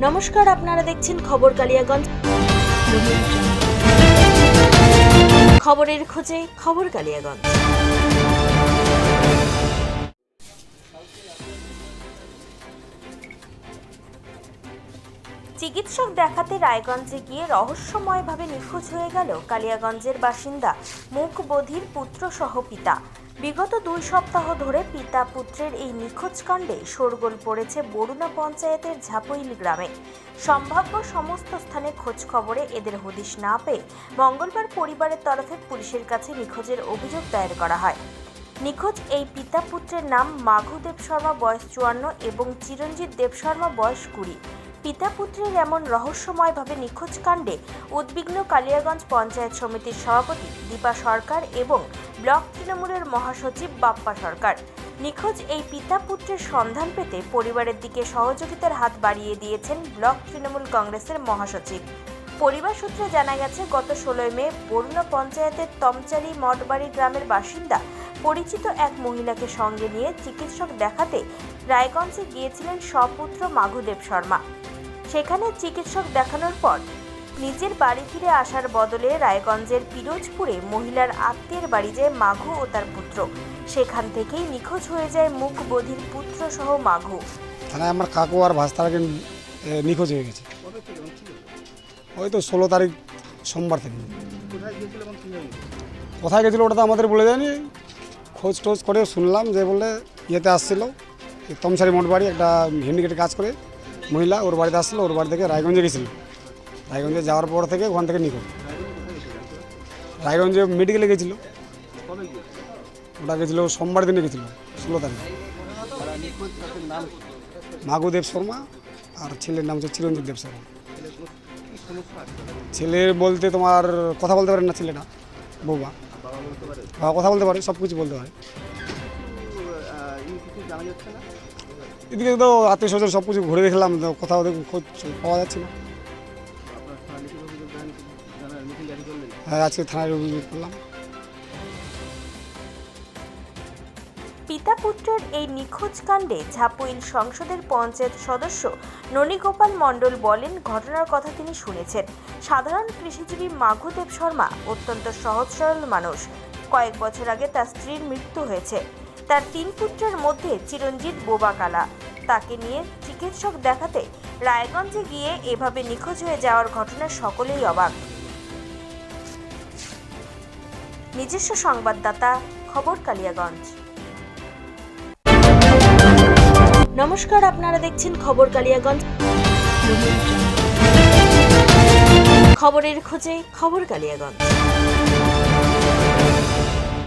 নমস্কার, আপনারা দেখছেন খবর কালিয়াগঞ্জ। খবরের খোঁজে খবর কালিয়াগঞ্জ। চিকিৎসক দেখাতে রায়গঞ্জে গিয়ে রহস্যময়ভাবে নিখোঁজ হয়ে গেল কালিয়াগঞ্জের বাসিন্দা মুখ বধির পুত্র সহ পিতা। বিগত 2 সপ্তাহ ধরে পিতা পুত্রের এই নিখোঁজ কাণ্ডে শোরগোল পড়েছে বরুণা পঞ্চায়েতের ঝাপইল গ্রামে। সম্ভাব্য সমস্ত স্থানে খোঁজ খবরে এদের হদিশ না পেয়ে মঙ্গলবার পরিবারের তরফে পুলিশের কাছে নিখোঁজের অভিযোগ দায়ের করা হয়। নিখোঁজ এই পিতা পুত্রের নাম মাঘু দেব শর্মা, বয়স 54, এবং চিরঞ্জিত দেব শর্মা, বয়স 20। পিতা পুত্রের এমন রহস্যময়ভাবে নিখোঁজ কাণ্ডে উদ্বিগ্ন কালিয়াগঞ্জ পঞ্চায়েত সমিতির সভাপতি দীপা সরকার এবং ব্লক তৃণমূলের মহাসচিব বাপ্পা সরকার। নিখোঁজ এই পিতা পুত্রের সন্ধান পেতে পরিবারের দিকে সহযোগিতার হাত বাড়িয়ে দিয়েছেন ব্লক তৃণমূল কংগ্রেসের মহাসচিব। পরিবার সূত্রে জানা গেছে, গত 16 মে বরুণা পঞ্চায়েতের তমচালি মঠবাড়ি গ্রামের বাসিন্দা পরিচিত এক মহিলাকে সঙ্গে নিয়ে চিকিৎসক দেখাতে রায়গঞ্জে গিয়েছিলেন স্বপুত্র মাঘু দেব শর্মা। সেখানে চিকিৎসক দেখানোর পর নিজের বাড়ি ফিরে আসার বদলে রায়গঞ্জের পিরোজপুরে মহিলার আত্মীয়ের বাড়ি যায় মাঘু ও তার পুত্র। সেখান থেকেই নিখোঁজ হয়ে যায় মুখ বধির পুত্র সহ মাঘু। থানায় আমার কাকু আর ভাস্তাকে নিখোঁজ হয়ে গেছে। ওই তো 16 তারিখ সোমবার থেকে। কোথায় গেছিলো ওটা তো আমাদের বলে যায়নি। খোঁজ টোজ করে শুনলাম যে বলে ইয়েতে আসছিল তমসারি মোট বাড়ি, একটা হ্যান্ডিক্যাপে কাজ করে মহিলা, ওর বাড়িতে আসছিলো। ওর বাড়ি থেকে রায়গঞ্জে গেছিলো। রায়গঞ্জে যাওয়ার পর থেকে ওখান থেকে নিখোঁজ। রায়গঞ্জে মেডিকেলে গেছিলো। ওটা গেছিলো সোমবার দিনে গেছিলো 16 তারিখ। মাঘু দেব শর্মা আর ছেলের নাম হচ্ছে চিরঞ্জিত দেব শর্মা। ছেলের বলতে তোমার কথা বলতে পারে না ছেলেটা, বৌমা। কথা বলতে পারে, সব কিছু বলতে পারে। এদিকে তো আত্মীয় স্বজন সব কিছু ঘুরে দেখলাম, কোথাও খোঁজ পাওয়া যাচ্ছে না। হ্যাঁ, আজকে থানায় অভিযোগ করলাম। পিতা পুত্রের এই নিখোঁজ কাণ্ডে ঝাপইল সংসদের পঞ্চায়েত সদস্য ননীগোপাল মণ্ডল বলেন, ঘটনার কথা তিনি শুনেছেন। সাধারণ কৃষিজীবী মাঘু দেব শর্মা অত্যন্ত সহজ সরল মানুষ। কয়েক বছর আগে তার স্ত্রীর মৃত্যু হয়েছে। তার 3 পুত্রের মধ্যে চিরঞ্জিত বোবা কালা। তাকে নিয়ে চিকিৎসক দেখাতে রায়গঞ্জে গিয়ে এভাবে নিখোঁজ হয়ে যাওয়ার ঘটনায় সকলেই অবাক। নিজস্ব সংবাদদাতা, খবর কালিয়াগঞ্জ। নমস্কার, আপনারা দেখছেন খবর কালিয়াগঞ্জ। খবরের খোঁজে খবর কালিয়াগঞ্জ।